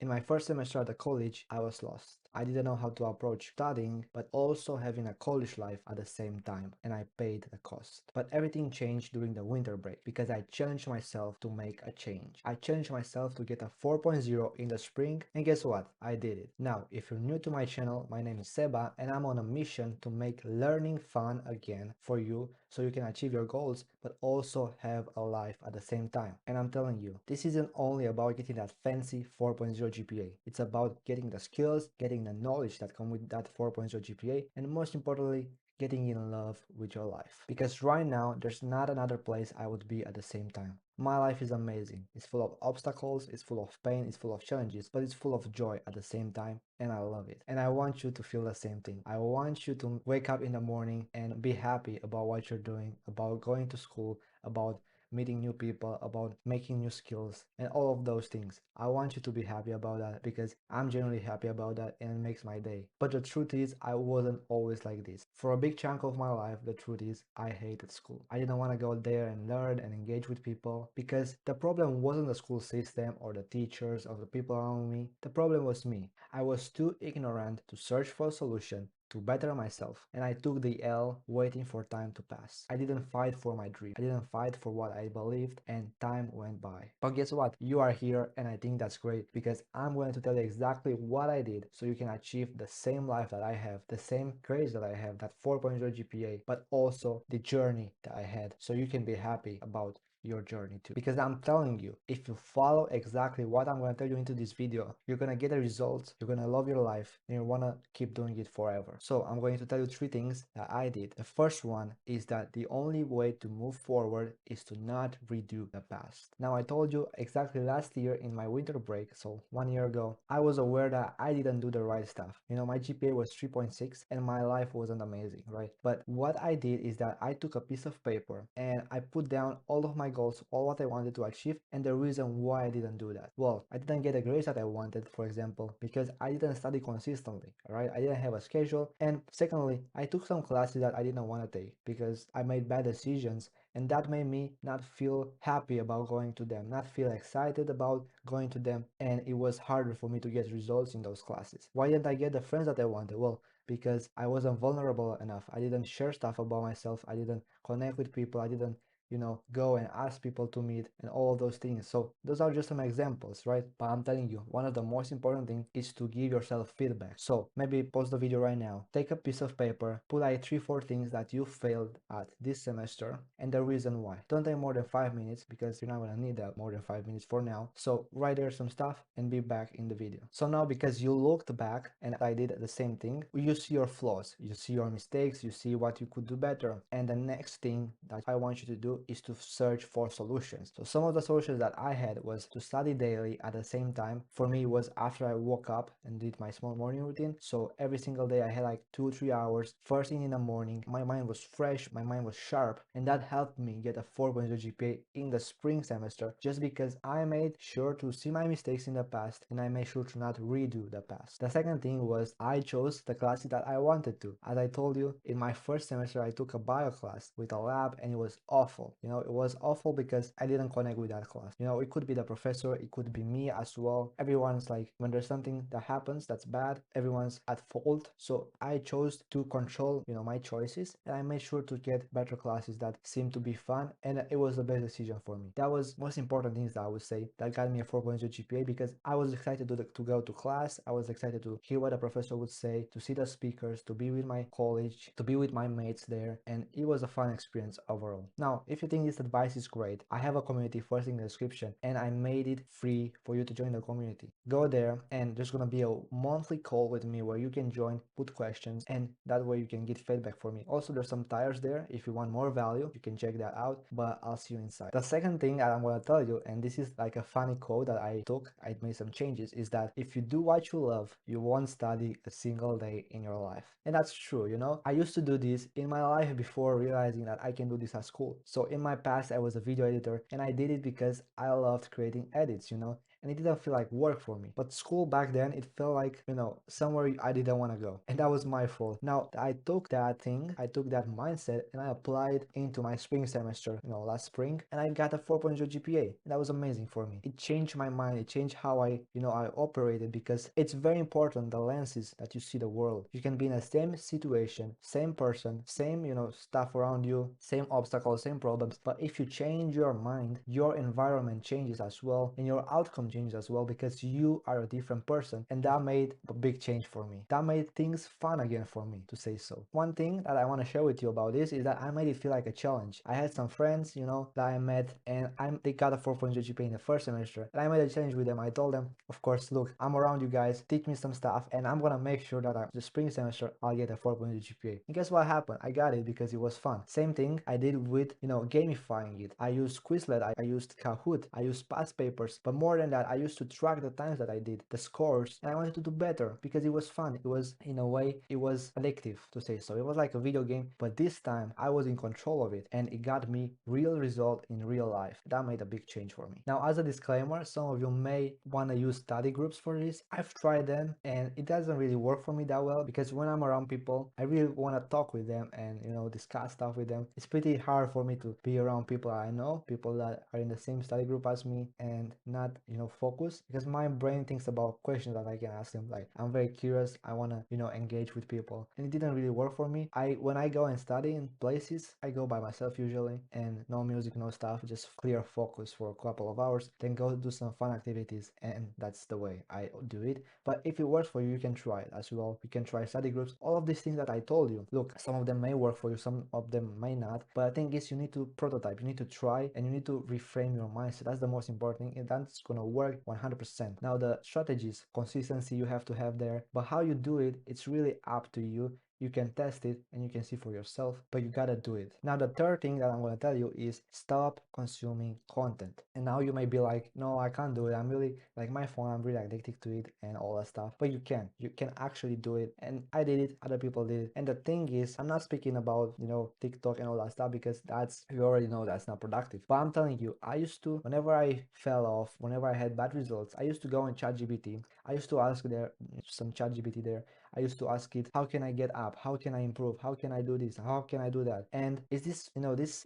In my first semester at the college, I was lost. I didn't know how to approach studying, but also having a college life at the same time, and I paid the cost. But everything changed during the winter break because I challenged myself to make a change. I challenged myself to get a 4.0 in the spring, and guess what? I did it. Now, if you're new to my channel, my name is Seba, and I'm on a mission to make learning fun again for you so you can achieve your goals, but also have a life at the same time. And I'm telling you, this isn't only about getting that fancy 4.0 GPA. It's about getting the skills, getting the knowledge that come with that 4.0 GPA, and most importantly, getting in love with your life. Because right now, there's not another place I would be at the same time. My life is amazing. It's full of obstacles, it's full of pain, it's full of challenges, but it's full of joy at the same time, and I love it. And I want you to feel the same thing. I want you to wake up in the morning and be happy about what you're doing, about going to school, about meeting new people, about making new skills, and all of those things. I want you to be happy about that because I'm genuinely happy about that and it makes my day. But the truth is, I wasn't always like this. For a big chunk of my life, the truth is, I hated school. I didn't want to go there and learn and engage with people because the problem wasn't the school system or the teachers or the people around me. The problem was me. I was too ignorant to search for a solution to better myself, and I took the L waiting for time to pass. I didn't fight for my dream. I didn't fight for what I believed, and time went by. But guess what? You are here, and I think that's great because I'm going to tell you exactly what I did so you can achieve the same life that I have, the same grades that I have, that 4.0 GPA, but also the journey that I had so you can be happy about your journey too. Because I'm telling you, if you follow exactly what I'm going to tell you into this video, you're going to get the results, you're going to love your life, and you want to keep doing it forever. So I'm going to tell you three things that I did. The first one is that the only way to move forward is to not redo the past. Now, I told you exactly last year in my winter break, so 1 year ago, I was aware that I didn't do the right stuff. You know, my GPA was 3.6 and my life wasn't amazing, right? But what I did is that I took a piece of paper and I put down all of my goals, all what I wanted to achieve, and the reason why I didn't do that. Well, I didn't get the grades that I wanted, for example, because I didn't study consistently, right? I didn't have a schedule. And secondly, I took some classes that I didn't want to take because I made bad decisions, and that made me not feel happy about going to them, not feel excited about going to them, and it was harder for me to get results in those classes. Why didn't I get the friends that I wanted? Well, because I wasn't vulnerable enough. I didn't share stuff about myself. I didn't connect with people. I didn't go and ask people to meet and all of those things. So those are just some examples, right? But I'm telling you, one of the most important things is to give yourself feedback. So maybe pause the video right now, take a piece of paper, put like 3-4 things that you failed at this semester and the reason why. Don't take more than 5 minutes because you're not gonna need that more than 5 minutes for now. So write there some stuff and be back in the video. So now because you looked back and I did the same thing, you see your flaws, you see your mistakes, you see what you could do better. And the next thing that I want you to do is to search for solutions. So some of the solutions that I had was to study daily at the same time. For me, it was after I woke up and did my small morning routine. So every single day I had like 2-3 hours first thing in the morning. My mind was fresh, my mind was sharp, and that helped me get a 4.0 GPA in the spring semester just because I made sure to see my mistakes in the past and I made sure to not redo the past. The second thing was I chose the classes that I wanted to. As I told you, in my first semester I took a bio class with a lab and it was awful. It was awful because I didn't connect with that class. It could be the professor, it could be me as well. Everyone's like, when there's something that happens that's bad, everyone's at fault. So I chose to control, my choices, and I made sure to get better classes that seemed to be fun, and it was the best decision for me. That was most important things that I would say that got me a 4.0 GPA because I was excited to go to class. I was excited to hear what the professor would say, to see the speakers, to be with my college, to be with my mates there, and it was a fun experience overall. Now, if you think this advice is great, I have a community first in the description and I made it free for you to join the community. Go there and there's gonna be a monthly call with me where you can join, put questions, and that way you can get feedback from me. Also, there's some tires there. If you want more value, you can check that out, but I'll see you inside. The second thing that I'm gonna tell you, and this is like a funny quote that I took, I made some changes, is that if you do what you love, you won't study a single day in your life. And that's true, I used to do this in my life before realizing that I can do this at school. So in my past, I was a video editor and I did it because I loved creating edits, and it didn't feel like work for me. But school back then, it felt like, somewhere I didn't want to go. And that was my fault. Now, I took that thing, I took that mindset, and I applied into my spring semester, last spring, and I got a 4.0 GPA. And that was amazing for me. It changed my mind. It changed how I operated, because it's very important the lenses that you see the world. You can be in the same situation, same person, same, stuff around you, same obstacles, same problems. But if you change your mind, your environment changes as well, and your outcome changes as well, because you are a different person. And that made a big change for me. That made things fun again for me, to say so. One thing that I want to share with you about this is that I made it feel like a challenge. I had some friends, that I met, and they got a 4.0 GPA in the first semester, and I made a challenge with them. I told them, of course, look, I'm around you guys, teach me some stuff, and I'm gonna make sure that the spring semester I'll get a 4.0 GPA. And guess what happened? I got it because it was fun. Same thing I did with, gamifying it. I used Quizlet, I used Kahoot, I used past papers, but more than that, I used to track the times that I did, the scores, and I wanted to do better because it was fun. It was, in a way, it was addictive, to say so. It was like a video game, but this time I was in control of it, and it got me real result in real life. That made a big change for me. Now, as a disclaimer, some of you may want to use study groups for this. I've tried them, and it doesn't really work for me that well, because when I'm around people, I really want to talk with them and, discuss stuff with them. It's pretty hard for me to be around people I know, people that are in the same study group as me, and not, focus, because my brain thinks about questions that I can ask them. Like, I'm very curious, I want to, engage with people, and it didn't really work for me. When I go and study in places, I go by myself usually, and no music, no stuff, just clear focus for a couple of hours, then go do some fun activities, and that's the way I do it. But if it works for you, you can try it as well. You can try study groups, all of these things that I told you. Look, some of them may work for you, some of them may not, but I think is you need to prototype, you need to try, and you need to reframe your mindset. That's the most important thing, and that's gonna work 100%. Now, the strategies, consistency, you have to have there, but how you do it, it's really up to you. You can test it and you can see for yourself, but you gotta do it. Now, the third thing that I'm gonna tell you is stop consuming content. And now you may be like, no, I can't do it. I'm really, like my phone, I'm really addicted to it and all that stuff. But you can actually do it. And I did it, other people did it. And the thing is, I'm not speaking about, TikTok and all that stuff, because you already know that's not productive. But I'm telling you, I used to, whenever I fell off, whenever I had bad results, I used to go in ChatGPT. I used to ask there, some ChatGPT there. I used to ask it, how can I get up? How can I improve? How can I do this? How can I do that? And is this,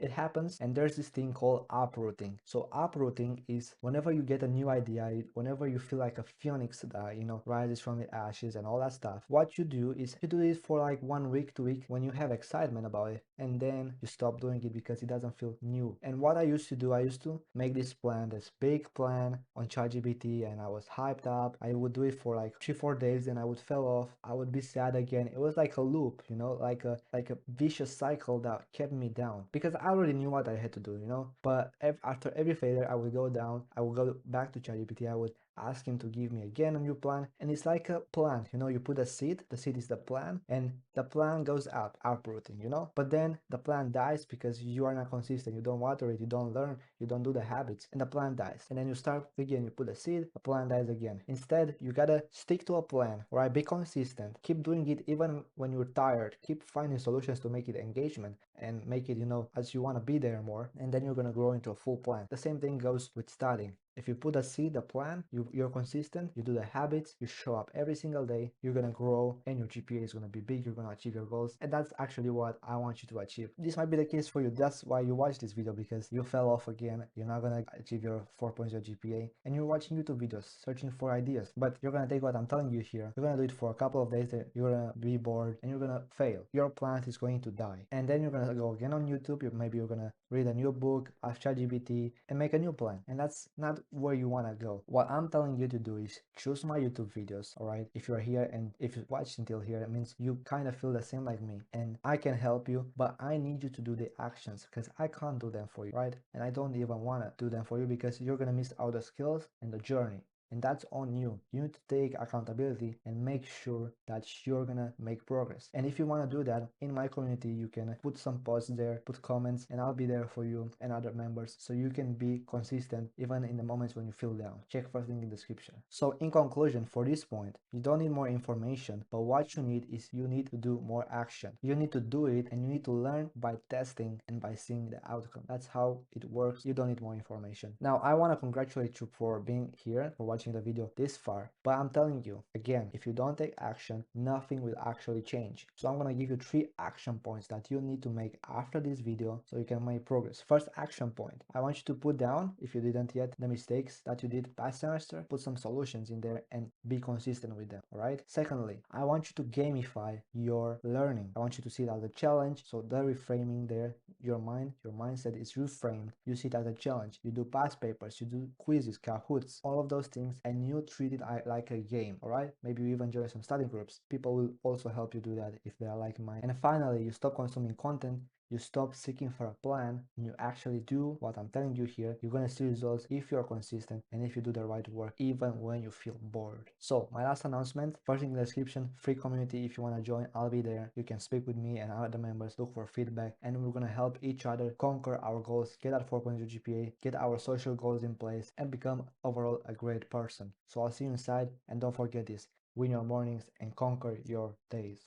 it happens. And there's this thing called uprooting. So uprooting is whenever you get a new idea, whenever you feel like a phoenix that, rises from the ashes and all that stuff, what you do is you do it for like 1 week, 2 week, when you have excitement about it. And then you stop doing it because it doesn't feel new. And what I used to do, I used to make this plan, this big plan on ChatGPT, and I was hyped up. I would do it for like 3-4 days, and I would fell off. I would be sad again. It was like a loop, like a vicious cycle that kept me down, because I already knew what I had to do, But after every failure, I would go down. I would go back to ChatGPT. I would ask him to give me again a new plan, and it's like a plant. You put a seed. The seed is the plan, and the plant goes up, uprooting. But then the plant dies because you are not consistent. You don't water it. You don't learn. You don't do the habits, and the plant dies. And then you start again. You put a seed. The plant dies again. Instead, you gotta stick to a plan. Right? Be consistent. Keep doing it even when you're tired. Keep finding solutions to make it engagement and make it, as you want to be there more. And then you're gonna grow into a full plan. The same thing goes with studying. If you put a seed, a plan, you're consistent, you do the habits, you show up every single day, you're gonna grow, and your GPA is gonna be big, you're gonna achieve your goals. And that's actually what I want you to achieve. This might be the case for you. That's why you watch this video, because you fell off again, you're not gonna achieve your 4.0 GPA, and you're watching YouTube videos, searching for ideas. But you're gonna take what I'm telling you here, you're gonna do it for a couple of days, you're gonna be bored, and you're gonna fail. Your plant is going to die. And then you're gonna go again on YouTube, maybe you're gonna read a new book, ask ChatGPT, and make a new plan. And that's not where you want to go. What I'm telling you to do is choose my YouTube videos, all right? If you're here and if you watched until here, that means you kind of feel the same like me, and I can help you, but I need you to do the actions, because I can't do them for you, right? And I don't even want to do them for you, because you're gonna miss out the skills and the journey. and that's on you. You need to take accountability and make sure that you're gonna make progress. And if you want to do that in my community, you can put some posts there, put comments, and I'll be there for you and other members so you can be consistent even in the moments when you feel down. Check first link in the description. So in conclusion, for this point, you don't need more information, but what you need is you need to do more action. You need to do it, and you need to learn by testing and by seeing the outcome. That's how it works. You don't need more information. Now, I want to congratulate you for being here, for watching the video this far, but I'm telling you again, if you don't take action, nothing will actually change. So I'm going to give you 3 action points that you need to make after this video so you can make progress. First action point, I want you to put down, if you didn't yet, the mistakes that you did past semester, put some solutions in there and be consistent with them. All right. Secondly, I want you to gamify your learning. I want you to see it as a challenge. So the reframing there, your mindset is reframed. You see it as a challenge. You do past papers, you do quizzes, Kahoots, all of those things, and you treat it like a game. All right. Maybe you even join some study groups. People will also help you do that if they are like mine. And finally, you stop consuming content. You stop seeking for a plan and you actually do what I'm telling you here. You're gonna see results if you're consistent and if you do the right work, even when you feel bored. So my last announcement, first in the description, free community. If you wanna join, I'll be there. You can speak with me and other members, look for feedback, and we're gonna help each other conquer our goals, get that 4.0 GPA, get our social goals in place, and become overall a great person. So I'll see you inside, and don't forget this, win your mornings and conquer your days.